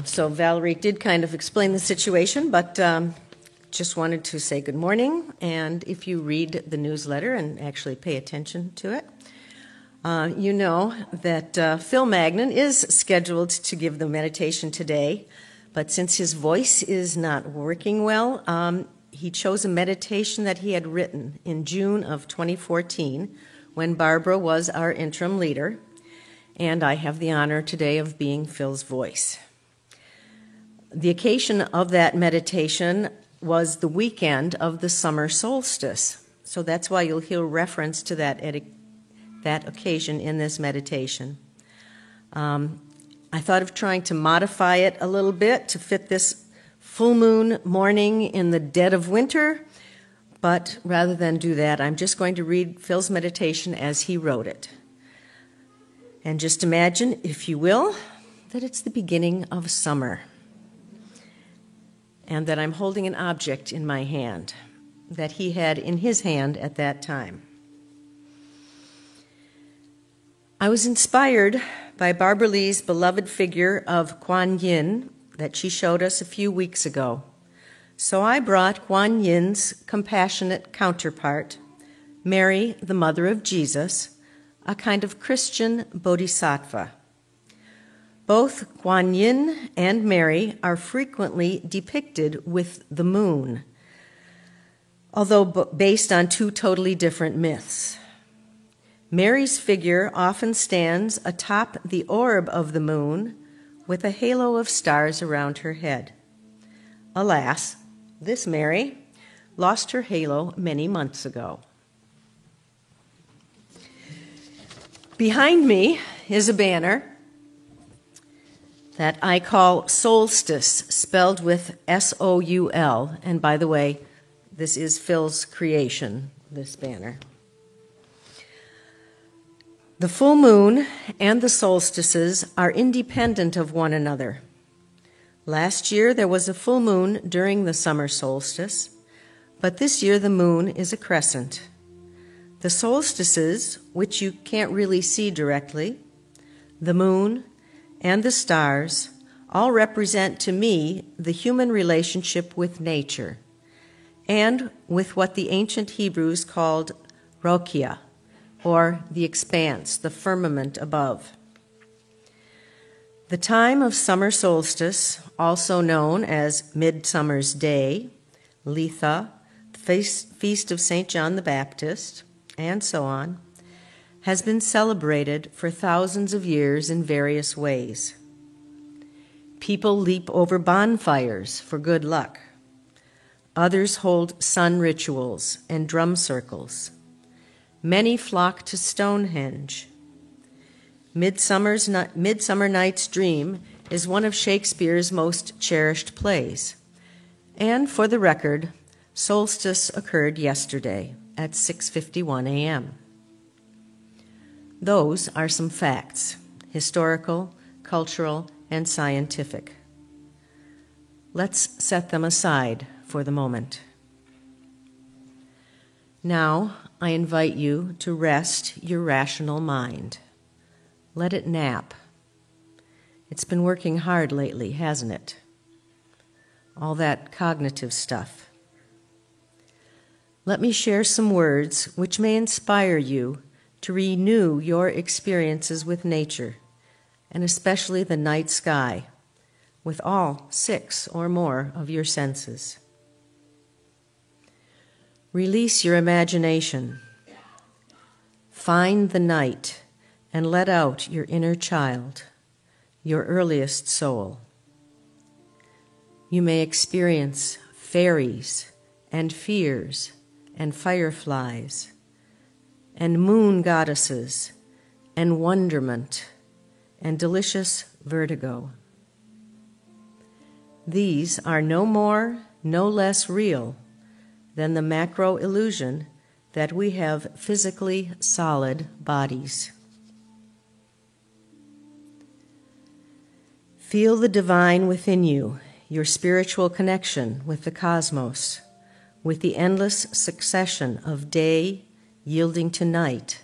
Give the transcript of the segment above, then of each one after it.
So Valerie did kind of explain the situation, but just wanted to say good morning. And if you read the newsletter and actually pay attention to it, you know that Phil Magnan is scheduled to give the meditation today, but since his voice is not working well, he chose a meditation that he had written in June of 2014 when Barbara was our interim leader, and I have the honor today of being Phil's voice. The occasion of that meditation was the weekend of the summer solstice, so that's why you'll hear reference to that occasion in this meditation. I thought of trying to modify it a little bit to fit this full moon morning in the dead of winter, but rather than do that, I'm just going to read Phil's meditation as he wrote it. And just imagine, if you will, that it's the beginning of summer, and that I'm holding an object in my hand that he had in his hand at that time. I was inspired by Barbara Lee's beloved figure of Kuan Yin that she showed us a few weeks ago. So I brought Kuan Yin's compassionate counterpart, Mary, the mother of Jesus, a kind of Christian bodhisattva. Both Kuan Yin and Mary are frequently depicted with the moon, although based on two totally different myths. Mary's figure often stands atop the orb of the moon with a halo of stars around her head. Alas, this Mary lost her halo many months ago. Behind me is a banner that I call Solstice, spelled with S-O-U-L. And by the way, this is Phil's creation, this banner. The full moon and the solstices are independent of one another. Last year there was a full moon during the summer solstice, but this year the moon is a crescent. The solstices, which you can't really see directly, the moon, and the stars all represent to me the human relationship with nature and with what the ancient Hebrews called Rokia, or the expanse, the firmament above. The time of summer solstice, also known as Midsummer's Day, Litha, the feast of St. John the Baptist, and so on, has been celebrated for thousands of years in various ways. People leap over bonfires for good luck. Others hold sun rituals and drum circles. Many flock to Stonehenge. Midsummer Night's Dream is one of Shakespeare's most cherished plays. And for the record, solstice occurred yesterday at 6:51 a.m. Those are some facts, historical, cultural, and scientific. Let's set them aside for the moment. Now, I invite you to rest your rational mind. Let it nap. It's been working hard lately, hasn't it? All that cognitive stuff. Let me share some words which may inspire you to renew your experiences with nature, and especially the night sky, with all 6 or more of your senses. Release your imagination. Find the night and let out your inner child, your earliest soul. You may experience fairies and fears and fireflies and moon goddesses and wonderment and delicious vertigo. These are no more, no less real than the macro illusion that we have physically solid bodies. Feel the divine within you, your spiritual connection with the cosmos, with the endless succession of day yielding to night,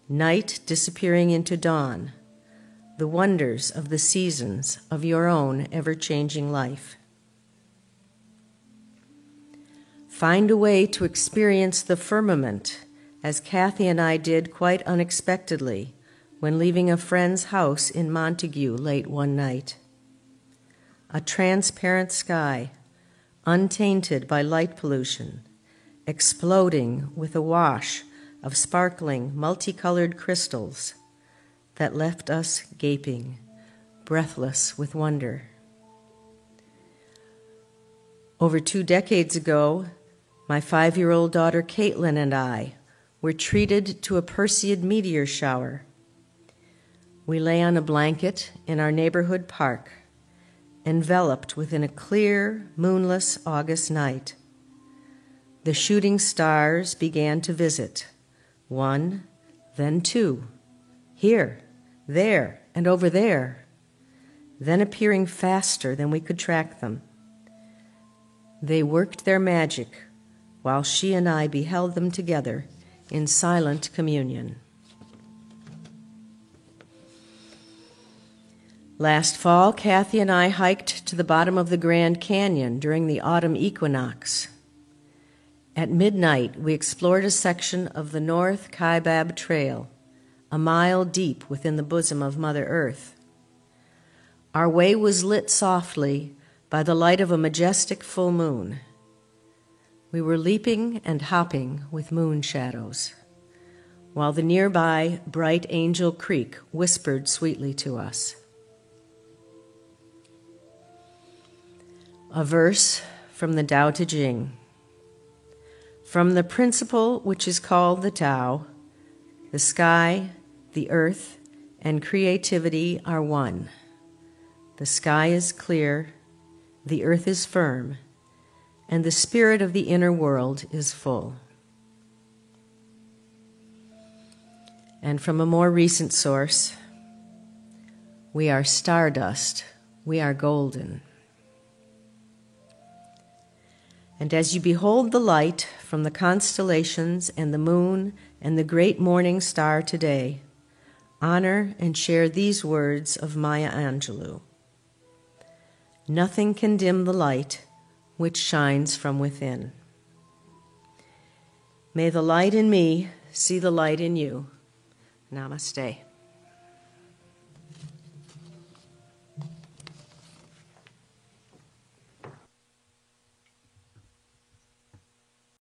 night disappearing into dawn, the wonders of the seasons of your own ever-changing life. Find a way to experience the firmament, as Kathy and I did quite unexpectedly when leaving a friend's house in Montague late one night. A transparent sky, untainted by light pollution, exploding with a wash of sparkling, multicolored crystals that left us gaping, breathless with wonder. Over 2 decades ago, my 5-year-old daughter Caitlin and I were treated to a Perseid meteor shower. We lay on a blanket in our neighborhood park, enveloped within a clear, moonless August night. The shooting stars began to visit, 1, then 2, here, there, and over there, then appearing faster than we could track them. They worked their magic while she and I beheld them together in silent communion. Last fall, Kathy and I hiked to the bottom of the Grand Canyon during the autumn equinox. At midnight, we explored a section of the North Kaibab Trail, a mile deep within the bosom of Mother Earth. Our way was lit softly by the light of a majestic full moon. We were leaping and hopping with moon shadows, while the nearby bright Angel Creek whispered sweetly to us. A verse from the Tao Te Ching. From the principle which is called the Tao, the sky, the earth, and creativity are one. The sky is clear, the earth is firm, and the spirit of the inner world is full. And from a more recent source, we are stardust, we are golden. And as you behold the light from the constellations and the moon and the great morning star today, honor and share these words of Maya Angelou. Nothing can dim the light which shines from within. May the light in me see the light in you. Namaste.